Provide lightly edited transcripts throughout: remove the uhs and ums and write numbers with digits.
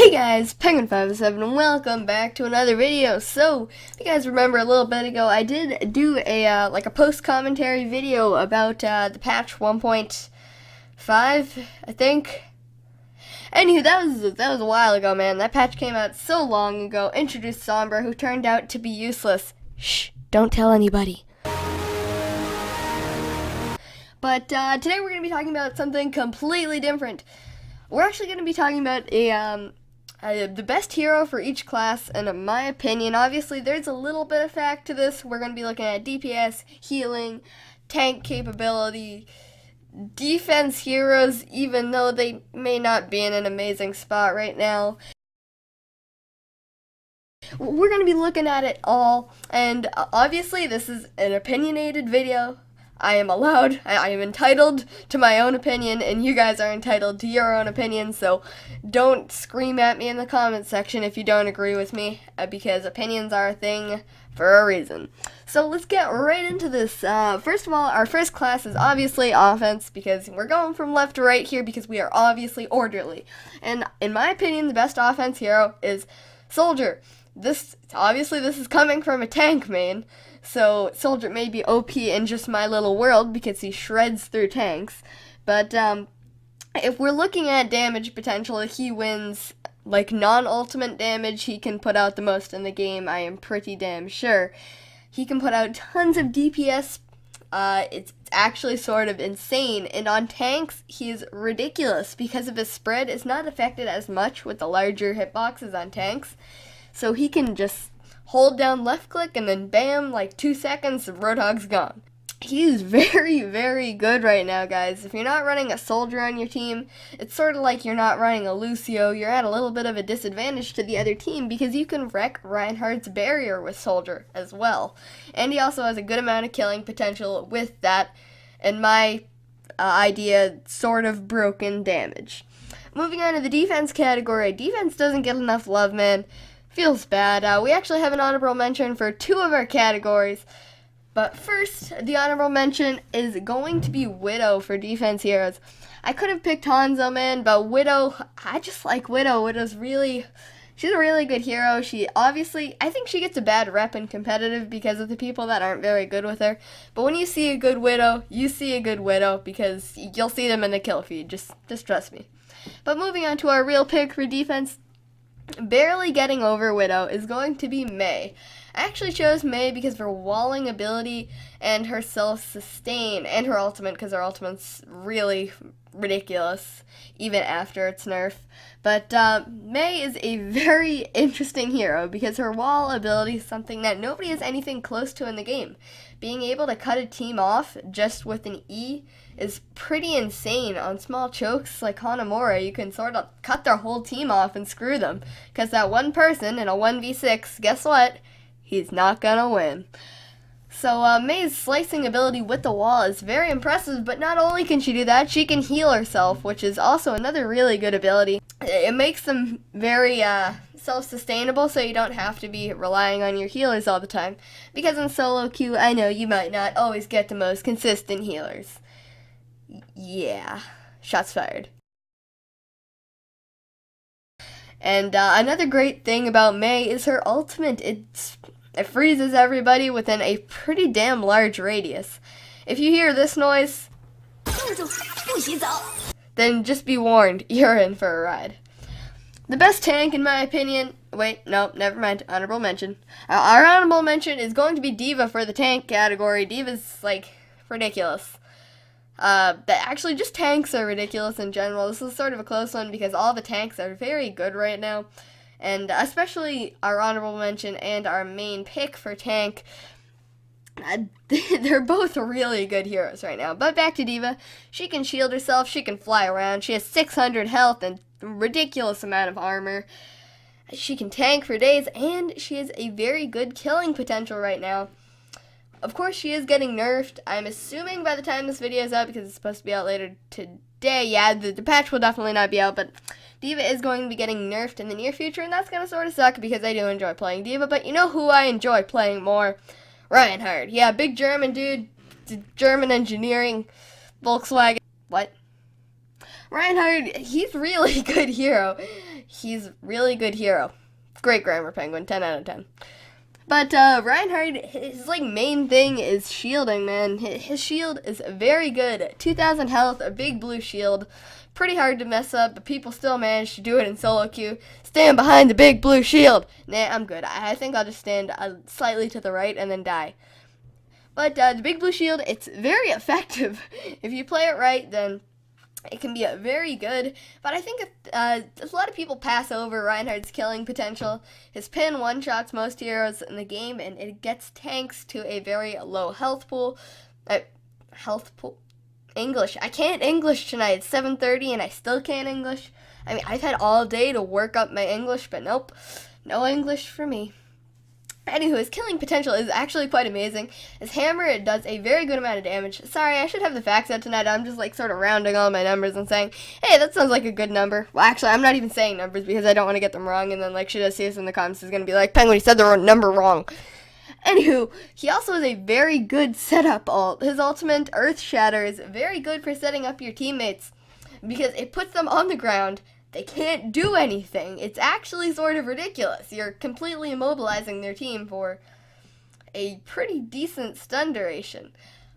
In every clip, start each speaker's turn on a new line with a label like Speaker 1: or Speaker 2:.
Speaker 1: Hey guys, Penguin507 and welcome back to another video. So, if you guys remember a little bit ago, I did do a like a post-commentary video about the patch 1.5, I think. Anywho, that was a while ago, man. That patch came out so long ago, introduced Sombra, who turned out to be useless. Shh, don't tell anybody. But today we're going to be talking about something completely different. We're actually going to be talking about the best hero for each class, and in my opinion, obviously there's a little bit of fact to this. We're going to be looking at DPS, healing, tank capability, defense heroes, even though they may not be in an amazing spot right now. We're going to be looking at it all, and obviously this is an opinionated video. I am entitled to my own opinion, and you guys are entitled to your own opinion, so don't scream at me in the comment section if you don't agree with me, because opinions are a thing for a reason. So let's get right into this. First of all, our first class is obviously offense, because we're going from left to right here, because we are obviously orderly. And in my opinion, the best offense hero is Soldier. This is coming from a tank main, so Soldier may be OP in just my little world because he shreds through tanks, but if we're looking at damage potential, he wins, like non-ultimate damage. He can put out the most in the game, I am pretty damn sure. He can put out tons of DPS, it's actually sort of insane, and on tanks, he's ridiculous because of his spread is not affected as much with the larger hitboxes on tanks. So he can just hold down left click and then bam, like 2 seconds, the Roadhog's gone. He's very, very good right now, guys. If you're not running a Soldier on your team, it's sort of like you're not running a Lucio. You're at a little bit of a disadvantage to the other team because you can wreck Reinhardt's barrier with Soldier as well. And he also has a good amount of killing potential with that, in my idea, sort of broken damage. Moving on to the defense category. Defense doesn't get enough love, man. Feels bad. We actually have an honorable mention for 2 of our categories. But first, the honorable mention is going to be Widow for defense heroes. I could have picked Hanzo, man, but Widow, I just like Widow. She's a really good hero. I think she gets a bad rep in competitive because of the people that aren't very good with her. But when you see a good Widow, you see a good Widow because you'll see them in the kill feed. Just trust me. But moving on to our real pick for defense, barely getting over Widow is going to be Mei. I actually chose Mei because of her walling ability and her self-sustain and her ultimate, because her ultimate's really ridiculous even after its nerf. But Mei is a very interesting hero because her wall ability is something that nobody has anything close to in the game. Being able to cut a team off just with an E is pretty insane. On small chokes like Hanamura, you can sort of cut their whole team off and screw them, because that one person in a 1v6, guess what? He's not gonna win. So Mei's slicing ability with the wall is very impressive, but not only can she do that, she can heal herself, which is also another really good ability. It makes them very self-sustainable, so you don't have to be relying on your healers all the time. Because in solo queue, I know you might not always get the most consistent healers. Yeah, shots fired. And another great thing about Mei is her ultimate. It freezes everybody within a pretty damn large radius. If you hear this noise, then just be warned, you're in for a ride. The best tank, in my opinion, wait, no, never mind, honorable mention. Our honorable mention is going to be D.Va for the tank category. D.Va's, like, ridiculous. But actually, just tanks are ridiculous in general. This is sort of a close one because all the tanks are very good right now. And especially our honorable mention and our main pick for tank, they're both really good heroes right now. But back to D.Va. She can shield herself, she can fly around, she has 600 health and a ridiculous amount of armor. She can tank for days, and she has a very good killing potential right now. Of course, she is getting nerfed. I'm assuming by the time this video is out, because it's supposed to be out later today. Yeah, the patch will definitely not be out, but D.Va is going to be getting nerfed in the near future, and that's going to sort of suck because I do enjoy playing D.Va. But you know who I enjoy playing more? Reinhardt. Yeah, big German dude, German engineering, Volkswagen. What? Reinhardt, he's really good hero. He's really good hero. Great grammar, Penguin. 10 out of 10. But Reinhardt, his main thing is shielding, man. His shield is very good. 2,000 health, a big blue shield. Pretty hard to mess up, but people still manage to do it in solo queue. Stand behind the big blue shield. Nah, I'm good. I think I'll just stand slightly to the right and then die. But the big blue shield, it's very effective. If you play it right, then it can be very good, but I think a lot of people pass over Reinhardt's killing potential. His pin one-shots most heroes in the game, and it gets tanks to a very low health pool. English. I can't English tonight. It's 7:30, and I still can't English. I mean, I've had all day to work up my English, but nope. No English for me. Anywho, his killing potential is actually quite amazing. His hammer, it does a very good amount of damage. Sorry, I should have the facts out tonight. I'm just sort of rounding all my numbers and saying, hey, that sounds like a good number. Well, actually, I'm not even saying numbers because I don't want to get them wrong, and then Shida sees in the comments is going to be like, Penguin, you said the number wrong. Anywho, he also has a very good setup ult. His ultimate, Earth Shatter, is very good for setting up your teammates because it puts them on the ground. They can't do anything. It's actually sort of ridiculous. You're completely immobilizing their team for a pretty decent stun duration.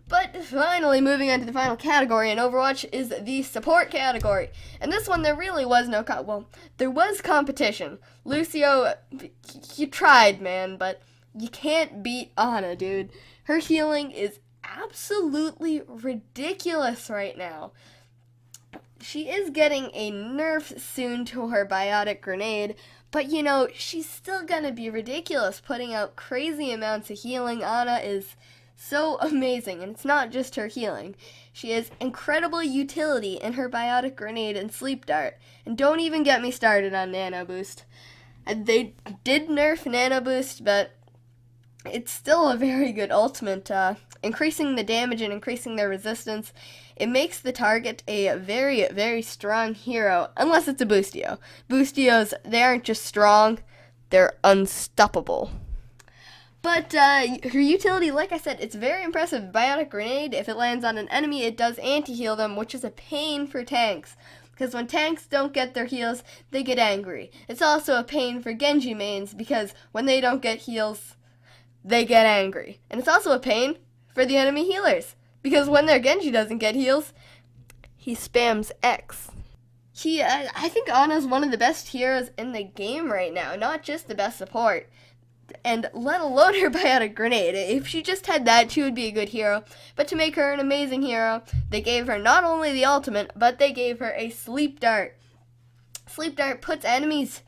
Speaker 1: But finally, moving on to the final category in Overwatch is the support category. And this one, there really was no there was competition. Lucio, he tried, man, but you can't beat Ana, dude. Her healing is absolutely ridiculous right now. She is getting a nerf soon to her biotic grenade, but she's still gonna be ridiculous, putting out crazy amounts of healing. Ana is so amazing, and it's not just her healing. She has incredible utility in her biotic grenade and sleep dart. And don't even get me started on nano boost. They did nerf nano boost, but it's still a very good ultimate, increasing the damage and increasing their resistance. It makes the target a very, very strong hero, unless it's a Boostio. Boostios, they aren't just strong, they're unstoppable. But her utility, like I said, it's very impressive. Biotic Grenade, if it lands on an enemy, it does anti-heal them, which is a pain for tanks. Because when tanks don't get their heals, they get angry. It's also a pain for Genji mains, because when they don't get heals, they get angry. And it's also a pain for the enemy healers, because when their Genji doesn't get heals, he spams X. I think Ana's one of the best heroes in the game right now, not just the best support, and let alone her biotic grenade. If she just had that, she would be a good hero, but to make her an amazing hero, they gave her not only the ultimate, but they gave her a sleep dart. Sleep dart puts enemies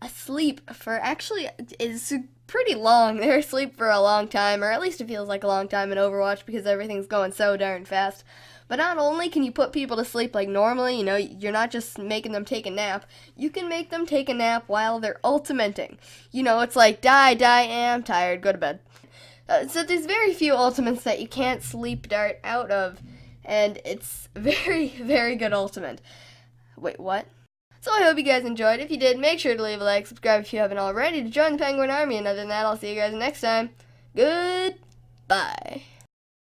Speaker 1: asleep for, actually, is pretty long. They're asleep for a long time, or at least it feels like a long time in Overwatch because everything's going so darn fast. But not only can you put people to sleep like normally, you're not just making them take a nap, you can make them take a nap while they're ultimating. It's like, die, I'm tired, go to bed. So there's very few ultimates that you can't sleep dart out of, and it's very, very good ultimate. Wait, what? So I hope you guys enjoyed. If you did, make sure to leave a like, subscribe if you haven't already to join the Penguin Army, and other than that, I'll see you guys next time. Goodbye.